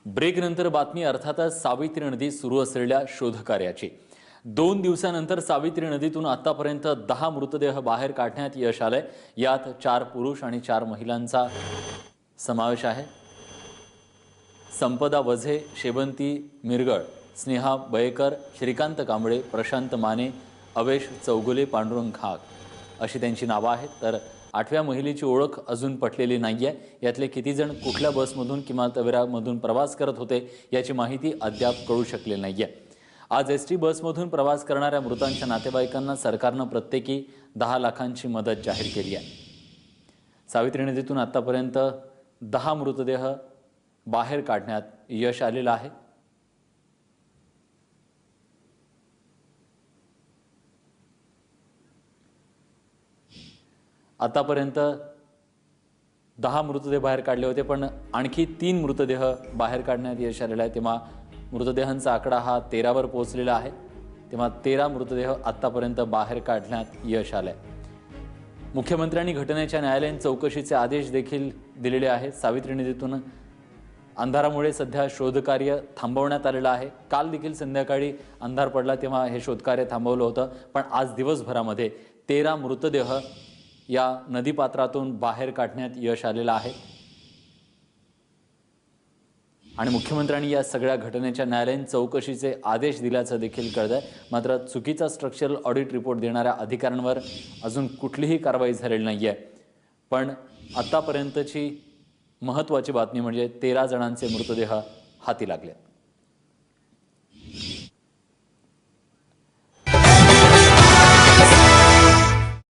ब्रेकनंतर बातमी अर्थातच सावित्री नदीत सुरू असलेल्या शोधकार्याची। 2 दिवसानंतर सावित्री नदीतून आतापर्यंत 10 मृतदेह बाहेर काढण्यात यश आलंय। यात 4 पुरुष आणि 4 महिलांचा समावेश आहे। संपदा वझे, शेवंती मिरगळ, स्नेहा बयेकर, श्रीकांत कांबळे, प्रशांत माने, अवेश चौगुले, पांडुरंग घाग अशी त्यांची नावे आहेत। तर 8व्या महिलेची ओळख अजून पटलेली नाहीये। यातले किती जण कुठल्या बसमधून किंवा तवेरामधून प्रवास करत होते याची माहिती अद्याप कळू शकलेली नाहीये। आज एसटी बसमधून प्रवास करणाऱ्या मृतांच्या नातेवाईकांना सरकारने प्रत्येकी 10 लाखांची मदत जाहीर केली आहे। सावित्री नदीतून आतापर्यंत 10 मृतदेह बाहेर काढण्यात यश आलेलं आहे। आतापर्यंत 10 मृतदेह बाहेर काढले होते, पण आणखी 3 मृतदेह बाहेर काढण्यात यश आलेलं आहे। तेव्हा मृतदेहांचा आकडा हा 13 वर पोहोचलेला आहे। तेव्हा 13 मृतदेह आतापर्यंत बाहेर काढण्यात यश आलंय। मुख्यमंत्र्यांनी घटनेच्या न्यायालयीन चौकशीचे आदेश देखील दिलेले आहेत। सावित्री नदीतून अंधारामुळे सध्या शोधकार्य थांबवण्यात आलेलं आहे। काल देखील संध्याकाळी अंधार पडला तेव्हा हे शोधकार्य थांबवलं होतं, पण आज दिवसभरामध्ये 13 मृतदेह या नदीपात्रातून बाहेर काढण्यात यश आलेलं आहे। आणि मुख्यमंत्र्यांनी या सगळ्या घटनेच्या न्यायालयीन चौकशीचे आदेश दिल्याचं देखील कळतंय। मात्र चुकीचा स्ट्रक्चरल ऑडिट रिपोर्ट देणाऱ्या अधिकाऱ्यांवर अजून कुठलीही कारवाई झालेली नाहीये। पण आतापर्यंतची महत्त्वाची बातमी म्हणजे 13 जणांचे मृतदेह हाती लागले।